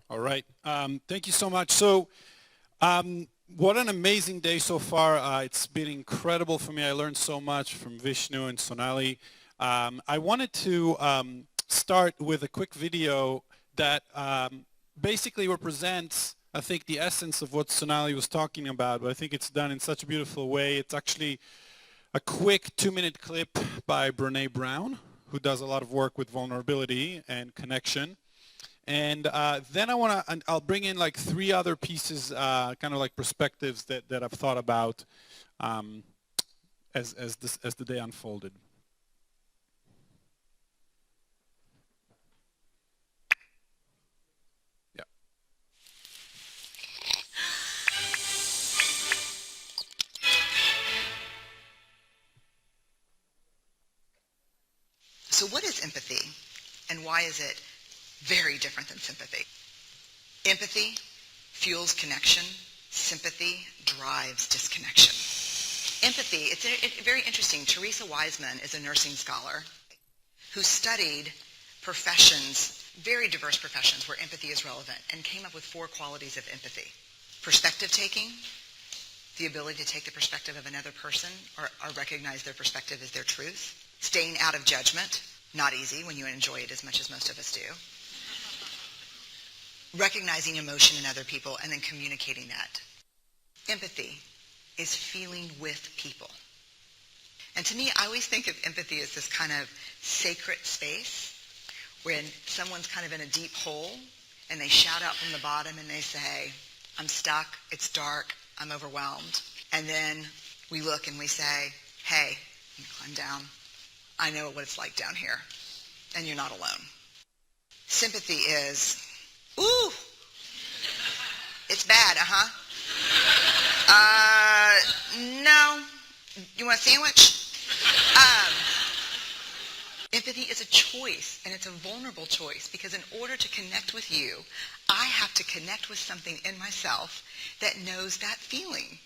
All right. Thank you so much. So, what an amazing day so far. It's been incredible for me. I learned so much from Vishnu and Sonali. I wanted to start with a quick video that basically represents, I think, the essence of what Sonali was talking about, but I think it's done in such a beautiful way. It's actually a quick 2-minute clip by Brené Brown, who does a lot of work with vulnerability and connection. And then I'll bring in like 3 other pieces, kind of like perspectives that I've thought about as the day unfolded. Yeah. So what is empathy, and why is it very different than sympathy? Empathy fuels connection. Sympathy drives disconnection. Empathy, it's very interesting. Teresa Wiseman is a nursing scholar who studied professions, very diverse professions where empathy is relevant, and came up with 4 qualities of empathy. Perspective taking, the ability to take the perspective of another person or recognize their perspective as their truth. Staying out of judgment, not easy when you enjoy it as much as most of us do. Recognizing emotion in other people and then communicating that. Empathy is feeling with people. And to me, I always think of empathy as this kind of sacred space when someone's kind of in a deep hole and they shout out from the bottom and they say, I'm stuck, it's dark, I'm overwhelmed. And then we look and we say, hey, you climb down. I know what it's like down here, and you're not alone. Sympathy is, ooh, it's bad, no, you want a sandwich? Empathy is a choice, and it's a vulnerable choice, because in order to connect with you, I have to connect with something in myself that knows that feeling.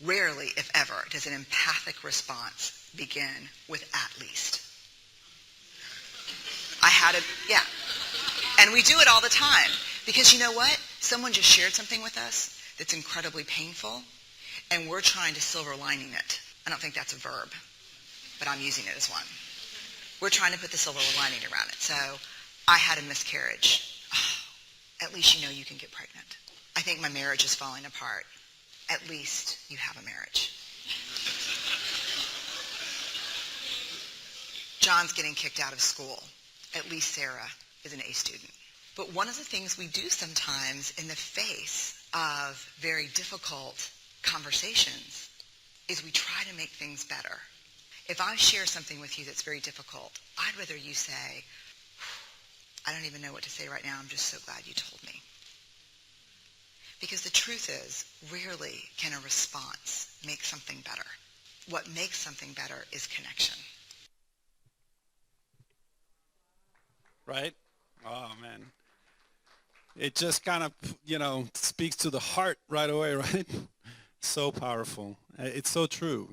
Rarely, if ever, does an empathic response begin with at least. Yeah. And we do it all the time, because you know what? Someone just shared something with us that's incredibly painful, and we're trying to silver lining it. I don't think that's a verb, but I'm using it as one. We're trying to put the silver lining around it. So, I had a miscarriage. Oh, at least you know you can get pregnant. I think my marriage is falling apart. At least you have a marriage. John's getting kicked out of school. At least Sarah is an A student. But one of the things we do sometimes in the face of very difficult conversations is we try to make things better. If I share something with you that's very difficult, I'd rather you say, I don't even know what to say right now, I'm just so glad you told me. Because the truth is, rarely can a response make something better. What makes something better is connection. Right? Oh, man. It just kind of, speaks to the heart right away, right? So powerful. It's so true,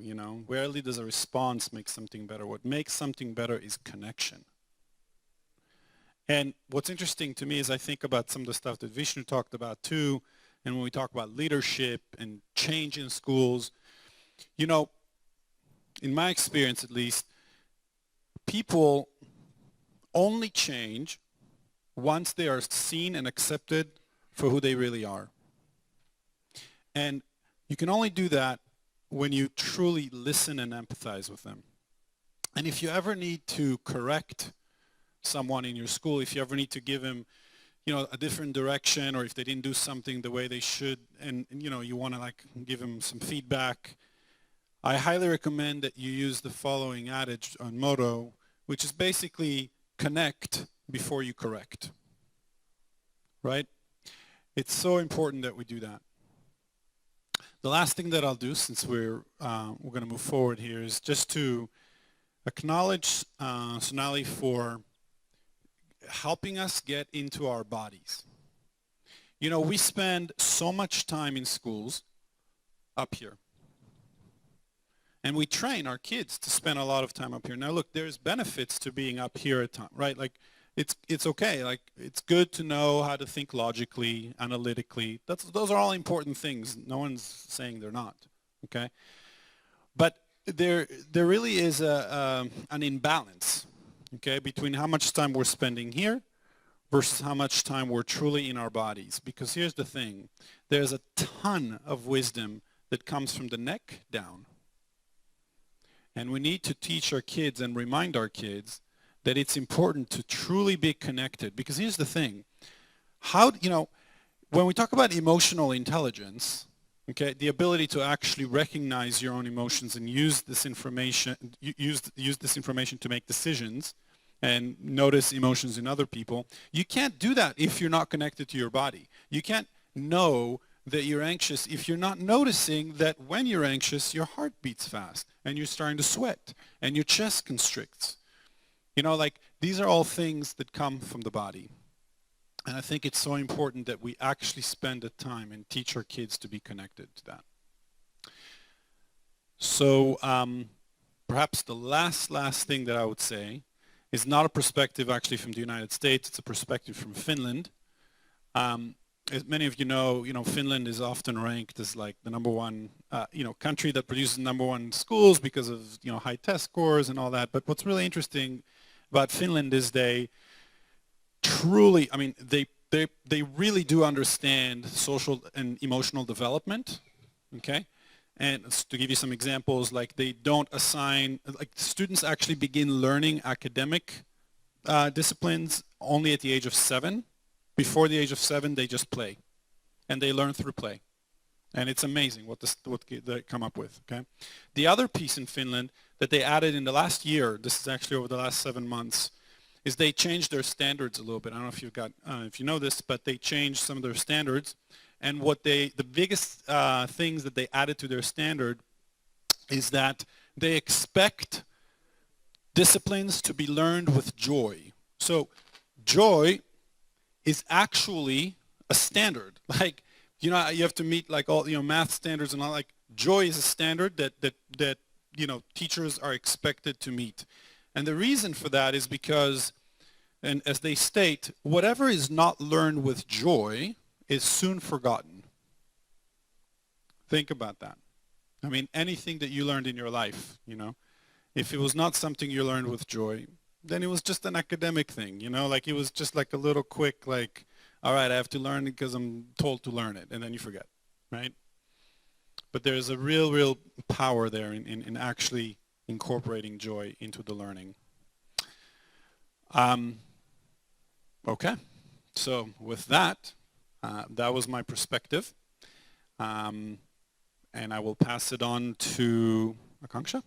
Rarely does a response make something better. What makes something better is connection. And what's interesting to me is I think about some of the stuff that Vishnu talked about too, and when we talk about leadership and change in schools, in my experience at least, people only change once they are seen and accepted for who they really are. And you can only do that when you truly listen and empathize with them. And if you ever need to correct someone in your school, if you ever need to give them a different direction, or if they didn't do something the way they should, and you want to give them some feedback, I highly recommend that you use the following adage on motto, which is basically connect before you correct. Right? It's so important that we do that. The last thing that I'll do, since we're going to move forward here, is just to acknowledge Sonali for helping us get into our bodies. We spend so much time in schools up here. And we train our kids to spend a lot of time up here. Now look, there's benefits to being up here at time, right? it's okay. Like, it's good to know how to think logically, analytically. Those are all important things. No one's saying they're not. Okay, but there really is an imbalance. Okay, between how much time we're spending here versus how much time we're truly in our bodies. Because here's the thing: there's a ton of wisdom that comes from the neck down. And we need to teach our kids and remind our kids that it's important to truly be connected. Because here's the thing. When we talk about emotional intelligence, okay, the ability to actually recognize your own emotions and use this information to make decisions and notice emotions in other people, you can't do that if you're not connected to your body. You can't know that you're anxious if you're not noticing that when you're anxious, your heart beats fast and you're starting to sweat and your chest constricts. These are all things that come from the body. And I think it's so important that we actually spend the time and teach our kids to be connected to that. So perhaps the last thing that I would say is not a perspective actually from the United States. It's a perspective from Finland. As many of you know, Finland is often ranked as like the number one, country that produces number one schools because of, high test scores and all that. But what's really interesting about Finland is they truly, they really do understand social and emotional development, okay? And to give you some examples, like they don't assign, like students actually begin learning academic disciplines only at the age of 7. Before the age of 7, they just play, and they learn through play. And it's amazing what they come up with, okay? The other piece in Finland that they added in the last year, this is actually over the last 7 months, is they changed their standards a little bit. I don't know if you know this, but they changed some of their standards. And the biggest things that they added to their standard is that they expect disciplines to be learned with joy. So joy is actually a standard. Like, you have to meet like all, math standards and all. Like, joy is a standard that teachers are expected to meet. And the reason for that is because, and as they state, whatever is not learned with joy is soon forgotten. Think about that. Anything that you learned in your life, if it was not something you learned with joy, then it was just an academic thing, like it was just like a little quick, like, all right, I have to learn it because I'm told to learn it, and then you forget, right? But there's a real power there in actually incorporating joy into the learning. Okay, so with that, that was my perspective, and I will pass it on to Akanksha.